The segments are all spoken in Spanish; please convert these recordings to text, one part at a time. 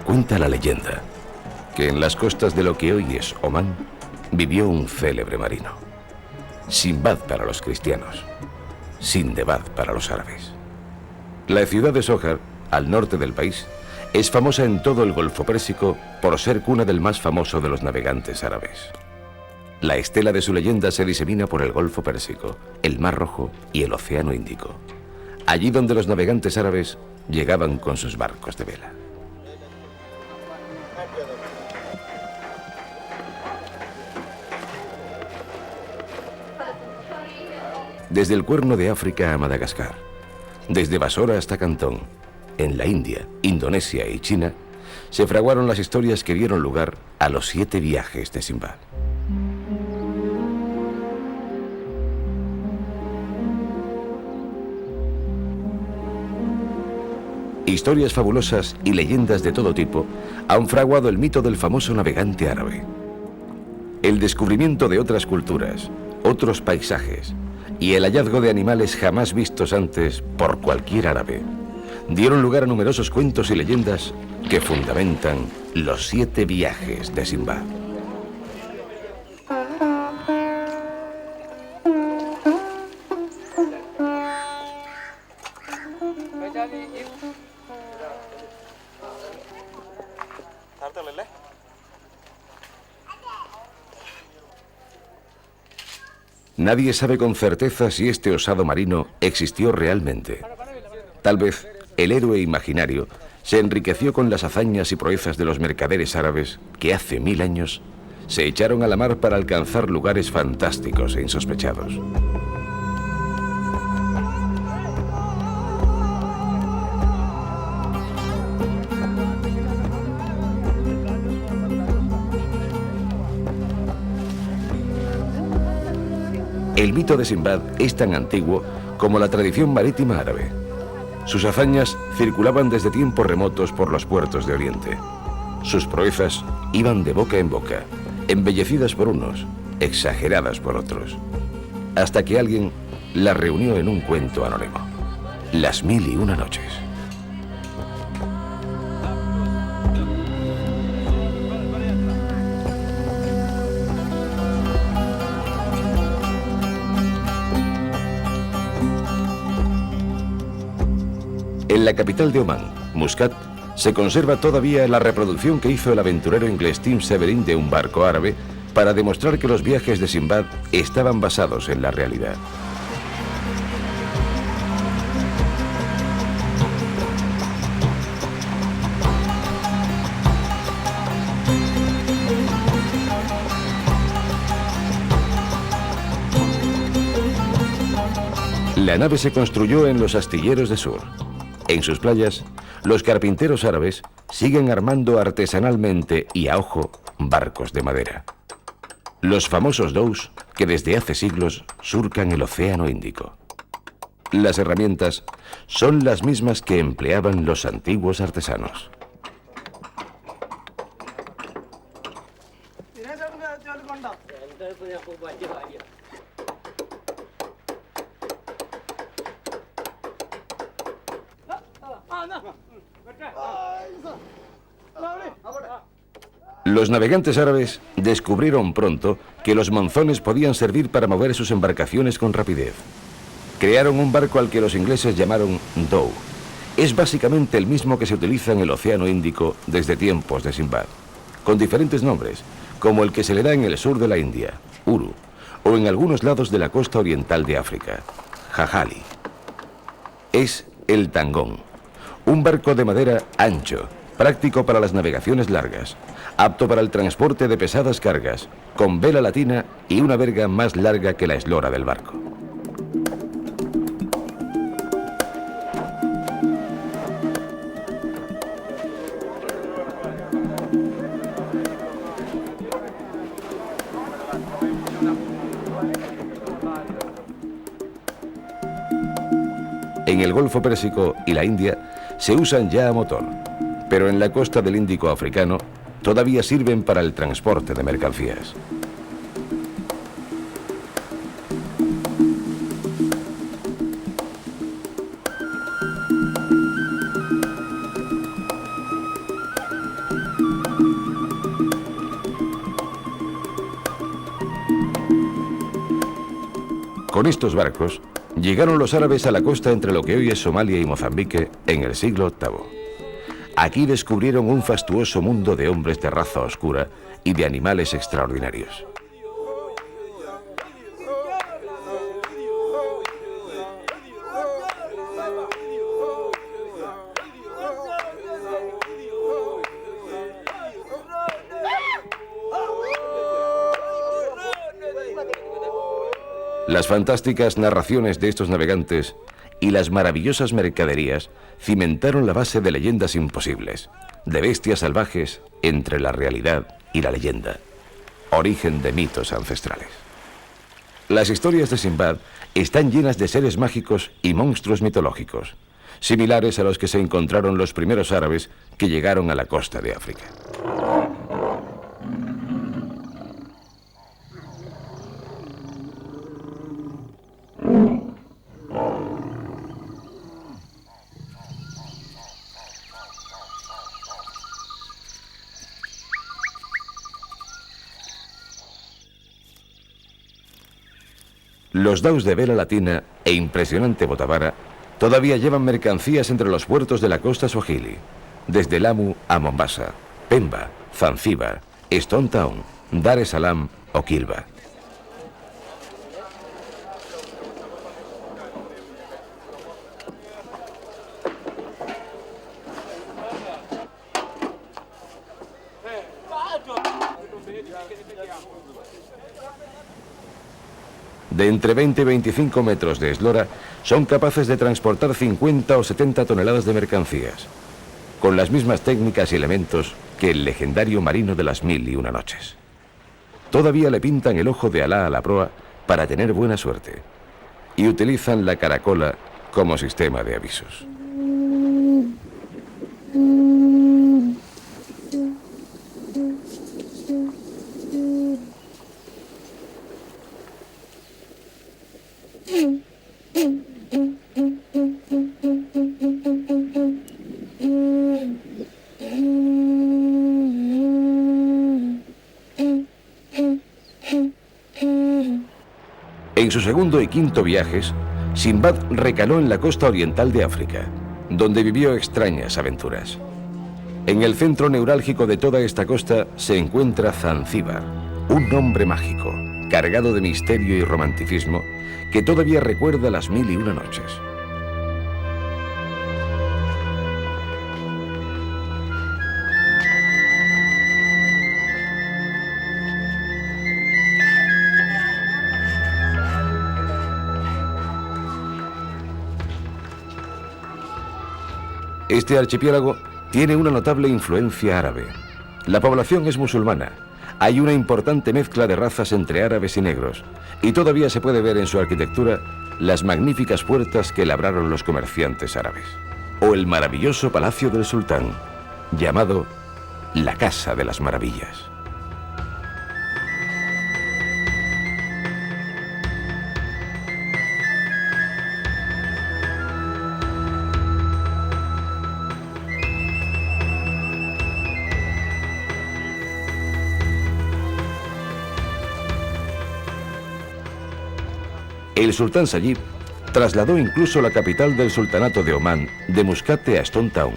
Cuenta la leyenda que en las costas de lo que hoy es Omán vivió un célebre marino. Simbad para los cristianos, Sindbad para los árabes. La ciudad de Sohar, al norte del país, es famosa en todo el Golfo Pérsico por ser cuna del más famoso de los navegantes árabes. La estela de su leyenda se disemina por el Golfo Pérsico, el Mar Rojo y el Océano Índico, allí donde los navegantes árabes llegaban con sus barcos de vela. Desde el Cuerno de África a Madagascar, desde Basora hasta Cantón, en la India, Indonesia y China, se fraguaron las historias que dieron lugar a los 7 viajes de Simbad. Historias fabulosas y leyendas de todo tipo han fraguado el mito del famoso navegante árabe. El descubrimiento de otras culturas, otros paisajes y el hallazgo de animales jamás vistos antes por cualquier árabe dieron lugar a numerosos cuentos y leyendas que fundamentan los 7 viajes de Simbad. Nadie sabe con certeza si este osado marino existió realmente. Tal vez el héroe imaginario se enriqueció con las hazañas y proezas de los mercaderes árabes que hace 1000 años se echaron a la mar para alcanzar lugares fantásticos e insospechados. El mito de Simbad es tan antiguo como la tradición marítima árabe. Sus hazañas circulaban desde tiempos remotos por los puertos de Oriente. Sus proezas iban de boca en boca, embellecidas por unos, exageradas por otros, hasta que alguien las reunió en un cuento anónimo: Las 1001 noches. En la capital de Omán, Muscat, se conserva todavía la reproducción que hizo el aventurero inglés Tim Severin de un barco árabe para demostrar que los viajes de Simbad estaban basados en la realidad. La nave se construyó en los astilleros de Sur. En sus playas, los carpinteros árabes siguen armando artesanalmente y a ojo barcos de madera. Los famosos dhows que desde hace siglos surcan el Océano Índico. Las herramientas son las mismas que empleaban los antiguos artesanos. Los navegantes árabes descubrieron pronto que los monzones podían servir para mover sus embarcaciones con rapidez. Crearon un barco al que los ingleses llamaron dhow. Es básicamente el mismo que se utiliza en el Océano Índico desde tiempos de Simbad, con diferentes nombres, como el que se le da en el sur de la India, Uru, o en algunos lados de la costa oriental de África, Jajali. Es el tangón, un barco de madera ancho, práctico para las navegaciones largas, apto para el transporte de pesadas cargas, con vela latina y una verga más larga que la eslora del barco. En el Golfo Pérsico y la India se usan ya a motor, pero en la costa del Índico africano todavía sirven para el transporte de mercancías. Con estos barcos llegaron los árabes a la costa entre lo que hoy es Somalia y Mozambique en el siglo VIII. Aquí descubrieron un fastuoso mundo de hombres de raza oscura y de animales extraordinarios. Las fantásticas narraciones de estos navegantes y las maravillosas mercaderías cimentaron la base de leyendas imposibles, de bestias salvajes entre la realidad y la leyenda, origen de mitos ancestrales. Las historias de Sinbad están llenas de seres mágicos y monstruos mitológicos, similares a los que se encontraron los primeros árabes que llegaron a la costa de África. Los daus de vela latina e impresionante botavara todavía llevan mercancías entre los puertos de la costa Swahili, desde Lamu a Mombasa, Pemba, Zanzíbar, Stone Town, Dar es Salaam o Kilba. De entre 20 y 25 metros de eslora, son capaces de transportar 50 o 70 toneladas de mercancías, con las mismas técnicas y elementos que el legendario marino de las 1001 noches. Todavía le pintan el ojo de Alá a la proa para tener buena suerte, y utilizan la caracola como sistema de avisos. En su segundo y quinto viajes, Sinbad recaló en la costa oriental de África, donde vivió extrañas aventuras. En el centro neurálgico de toda esta costa se encuentra Zanzíbar, un nombre mágico, cargado de misterio y romanticismo, que todavía recuerda las 1001 noches. Este archipiélago tiene una notable influencia árabe. La población es musulmana. Hay una importante mezcla de razas entre árabes y negros, y todavía se puede ver en su arquitectura las magníficas puertas que labraron los comerciantes árabes, o el maravilloso palacio del sultán, llamado la Casa de las Maravillas. El sultán Sayib trasladó incluso la capital del sultanato de Omán de Muscate a Stone Town,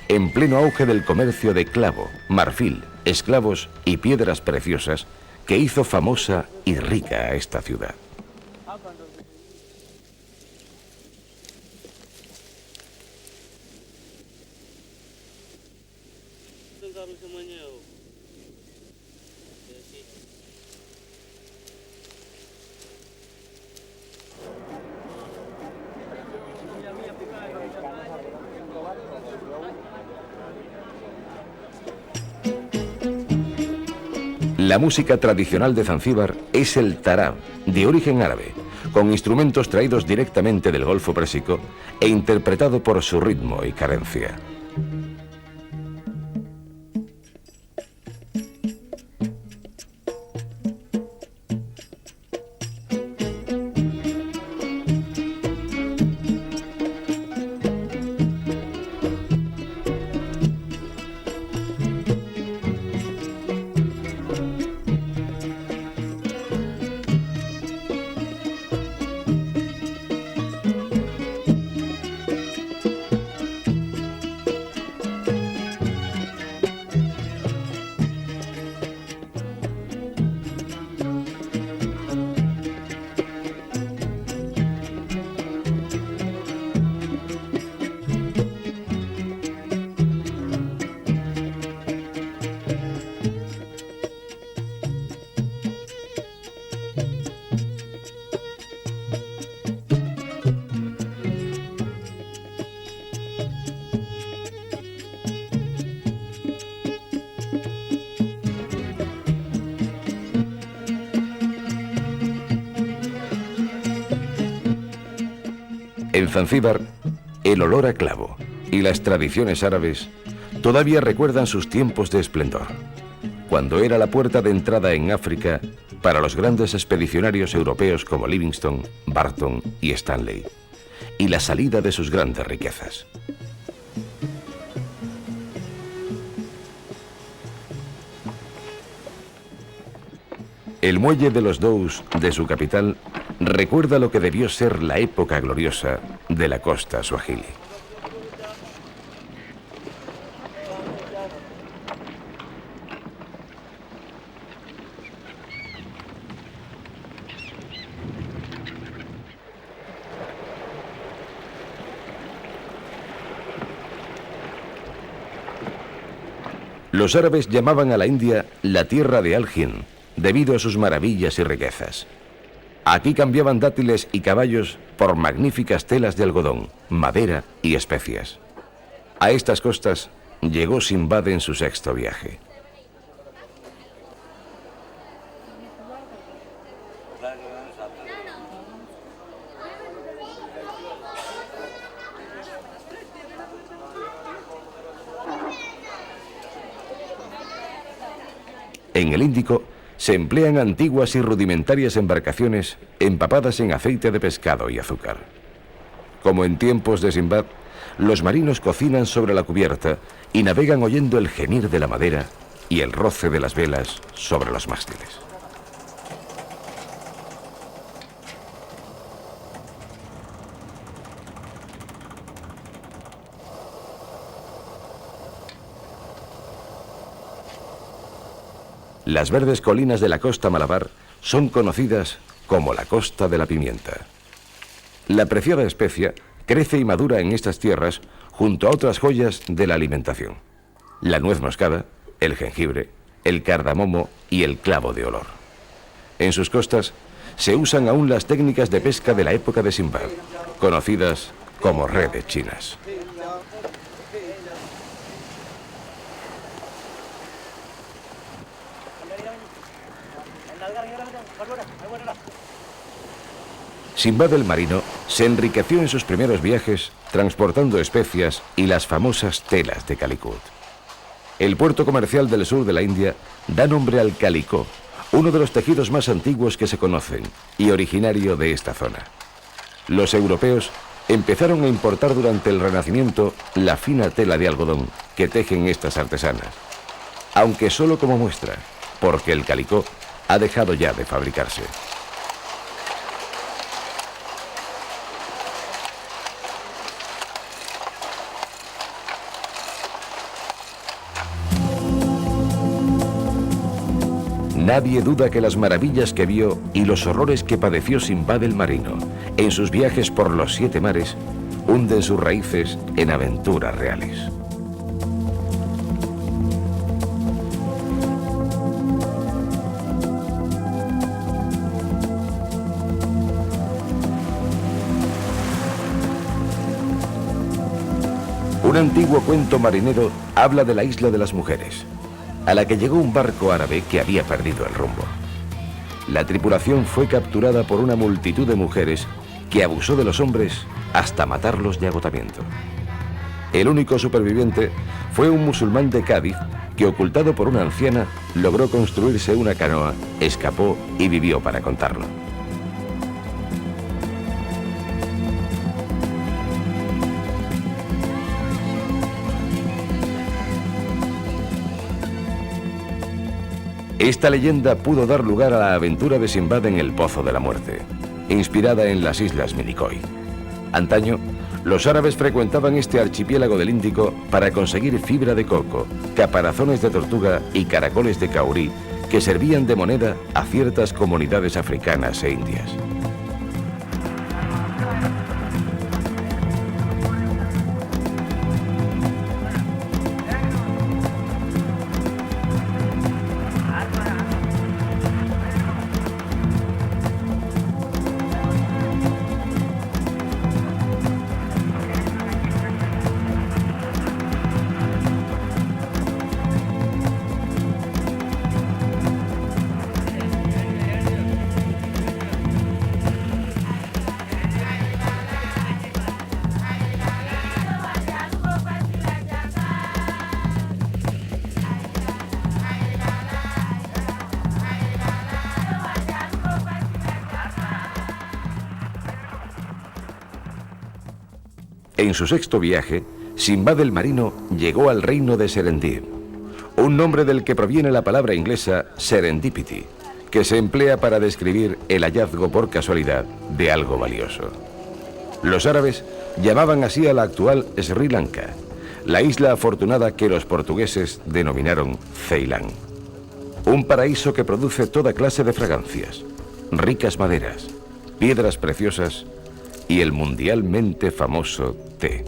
en pleno auge del comercio de clavo, marfil, esclavos y piedras preciosas que hizo famosa y rica a esta ciudad. La música tradicional de Zanzíbar es el tarab, de origen árabe, con instrumentos traídos directamente del Golfo Pérsico e interpretado por su ritmo y cadencia. Zanzíbar, el olor a clavo y las tradiciones árabes todavía recuerdan sus tiempos de esplendor, cuando era la puerta de entrada en África para los grandes expedicionarios europeos como Livingstone, Barton y Stanley, y la salida de sus grandes riquezas. El muelle de los Dhows de su capital recuerda lo que debió ser la época gloriosa de la costa suajili. Los árabes llamaban a la India la tierra de Al-Hind, debido a sus maravillas y riquezas. Aquí cambiaban dátiles y caballos por magníficas telas de algodón, madera y especias. A estas costas llegó Sinbad en su sexto viaje. En el Índico se emplean antiguas y rudimentarias embarcaciones empapadas en aceite de pescado y azúcar. Como en tiempos de Sinbad, los marinos cocinan sobre la cubierta y navegan oyendo el gemir de la madera y el roce de las velas sobre los mástiles. Las verdes colinas de la costa Malabar son conocidas como la costa de la pimienta. La preciada especia crece y madura en estas tierras junto a otras joyas de la alimentación: la nuez moscada, el jengibre, el cardamomo y el clavo de olor. En sus costas se usan aún las técnicas de pesca de la época de Sinbad, conocidas como redes chinas. Sinbad el marino se enriqueció en sus primeros viajes transportando especias y las famosas telas de Calicut. El puerto comercial del sur de la India da nombre al calicó, uno de los tejidos más antiguos que se conocen y originario de esta zona. Los europeos empezaron a importar durante el Renacimiento la fina tela de algodón que tejen estas artesanas, aunque solo como muestra, porque el calicó ha dejado ya de fabricarse. Nadie duda que las maravillas que vio y los horrores que padeció Sinbad el marino en sus viajes por los 7 mares hunden sus raíces en aventuras reales. Un antiguo cuento marinero habla de la isla de las mujeres, a la que llegó un barco árabe que había perdido el rumbo. La tripulación fue capturada por una multitud de mujeres que abusó de los hombres hasta matarlos de agotamiento. El único superviviente fue un musulmán de Cádiz que, ocultado por una anciana, logró construirse una canoa, escapó y vivió para contarlo. Esta leyenda pudo dar lugar a la aventura de Sinbad en el Pozo de la Muerte, inspirada en las islas Minicoy. Antaño, los árabes frecuentaban este archipiélago del Índico para conseguir fibra de coco, caparazones de tortuga y caracoles de caurí que servían de moneda a ciertas comunidades africanas e indias. En su sexto viaje, Sinbad el marino llegó al reino de Serendib, un nombre del que proviene la palabra inglesa serendipity, que se emplea para describir el hallazgo por casualidad de algo valioso. Los árabes llamaban así a la actual Sri Lanka, la isla afortunada que los portugueses denominaron Ceilán. Un paraíso que produce toda clase de fragancias, ricas maderas, piedras preciosas y el mundialmente famoso té.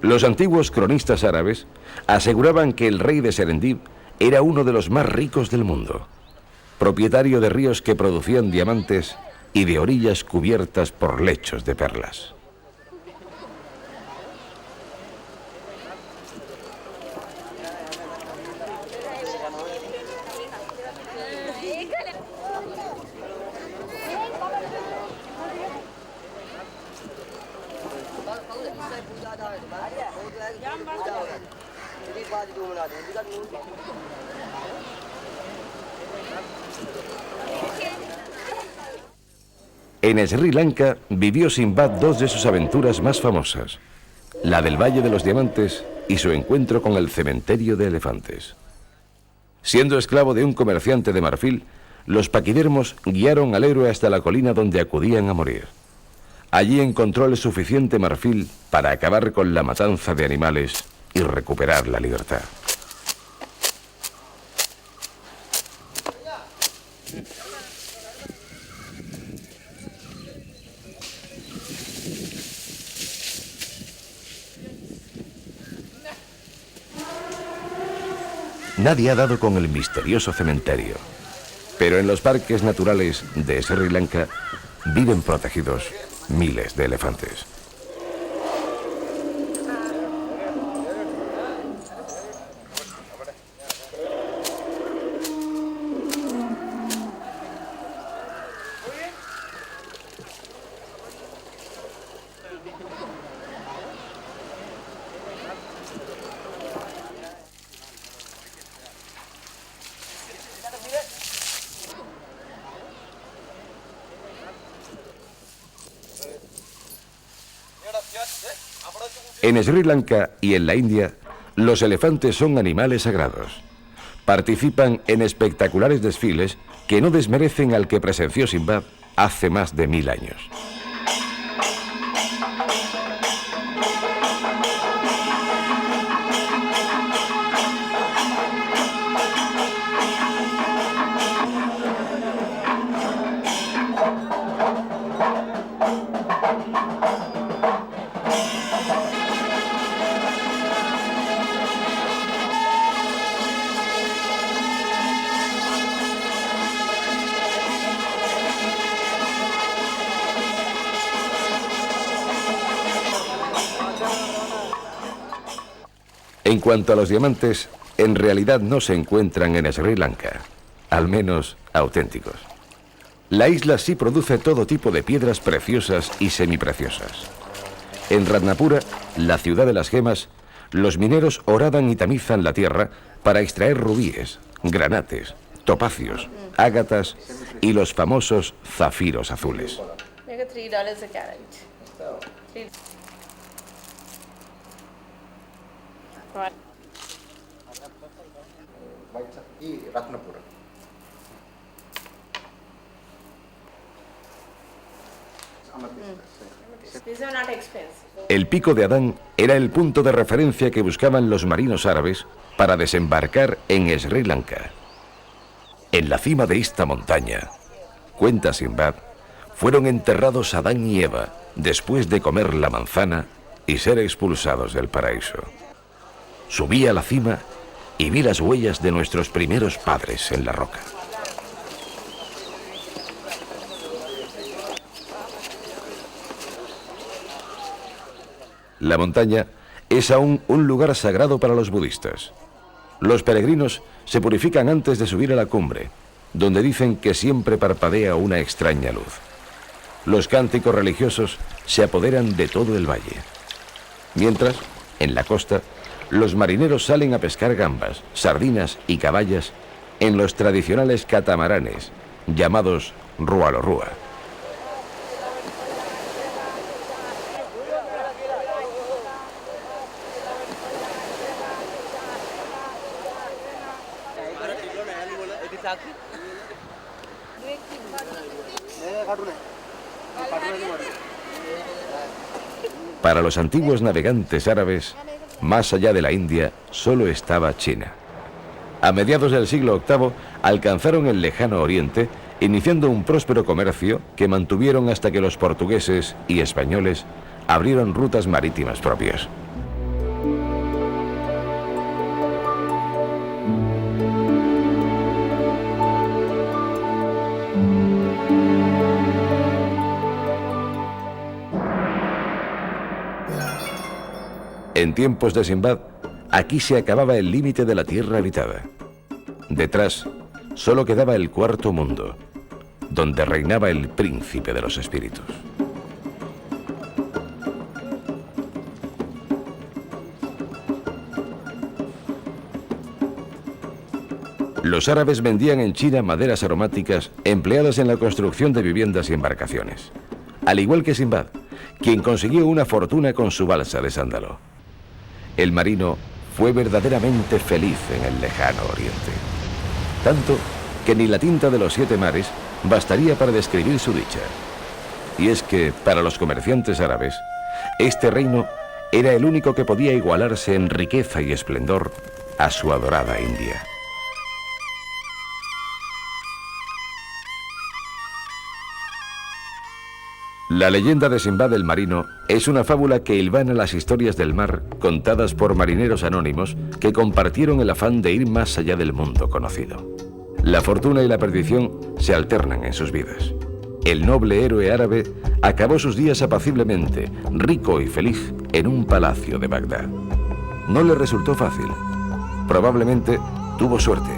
Los antiguos cronistas árabes aseguraban que el rey de Serendib era uno de los más ricos del mundo, propietario de ríos que producían diamantes y de orillas cubiertas por lechos de perlas. En Sri Lanka vivió Sinbad dos de sus aventuras más famosas, la del Valle de los Diamantes y su encuentro con el cementerio de elefantes. Siendo esclavo de un comerciante de marfil, los paquidermos guiaron al héroe hasta la colina donde acudían a morir. Allí encontró el suficiente marfil para acabar con la matanza de animales y recuperar la libertad. Nadie ha dado con el misterioso cementerio, pero en los parques naturales de Sri Lanka viven protegidos miles de elefantes. En Sri Lanka y en la India, los elefantes son animales sagrados. Participan en espectaculares desfiles que no desmerecen al que presenció Sinbad hace más de 1000 años. En cuanto a los diamantes, en realidad no se encuentran en Sri Lanka, al menos auténticos. La isla sí produce todo tipo de piedras preciosas y semipreciosas. En Ratnapura, la ciudad de las gemas, los mineros horadan y tamizan la tierra para extraer rubíes, granates, topacios, ágatas y los famosos zafiros azules. $3 a carat. Right. Y Ratnapura. These are not expensive. El Pico de Adán era el punto de referencia que buscaban los marinos árabes para desembarcar en Sri Lanka. En la cima de esta montaña, cuenta Sinbad, fueron enterrados Adán y Eva después de comer la manzana y ser expulsados del paraíso. Subí a la cima y vi las huellas de nuestros primeros padres en la roca. La montaña es aún un lugar sagrado para los budistas. Los peregrinos se purifican antes de subir a la cumbre, donde dicen que siempre parpadea una extraña luz. Los cánticos religiosos se apoderan de todo el valle. Mientras, en la costa, los marineros salen a pescar gambas, sardinas y caballas en los tradicionales catamaranes, llamados rualorrua. Para los antiguos navegantes árabes, más allá de la India, solo estaba China. A mediados del siglo VIII alcanzaron el lejano oriente, iniciando un próspero comercio que mantuvieron hasta que los portugueses y españoles abrieron rutas marítimas propias. En tiempos de Sinbad, aquí se acababa el límite de la tierra habitada. Detrás, solo quedaba el cuarto mundo, donde reinaba el príncipe de los espíritus. Los árabes vendían en China maderas aromáticas empleadas en la construcción de viviendas y embarcaciones, al igual que Sinbad, quien consiguió una fortuna con su balsa de sándalo. El marino fue verdaderamente feliz en el lejano oriente, tanto que ni la tinta de los 7 mares bastaría para describir su dicha. Y es que, para los comerciantes árabes, este reino era el único que podía igualarse en riqueza y esplendor a su adorada India. La leyenda de Sinbad el Marino es una fábula que hilvana las historias del mar contadas por marineros anónimos que compartieron el afán de ir más allá del mundo conocido. La fortuna y la perdición se alternan en sus vidas. El noble héroe árabe acabó sus días apaciblemente, rico y feliz, en un palacio de Bagdad. No le resultó fácil. Probablemente tuvo suerte,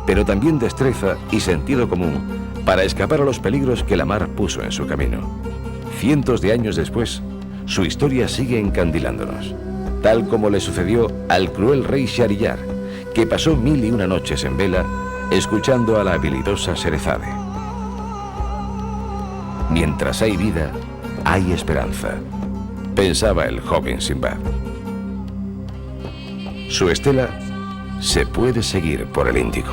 pero también destreza y sentido común para escapar a los peligros que la mar puso en su camino. Cientos de años después, su historia sigue encandilándonos, tal como le sucedió al cruel rey Shahryar, que pasó 1001 noches en vela escuchando a la habilidosa Sherezade. Mientras hay vida, hay esperanza, pensaba el joven Sinbad. Su estela se puede seguir por el Índico.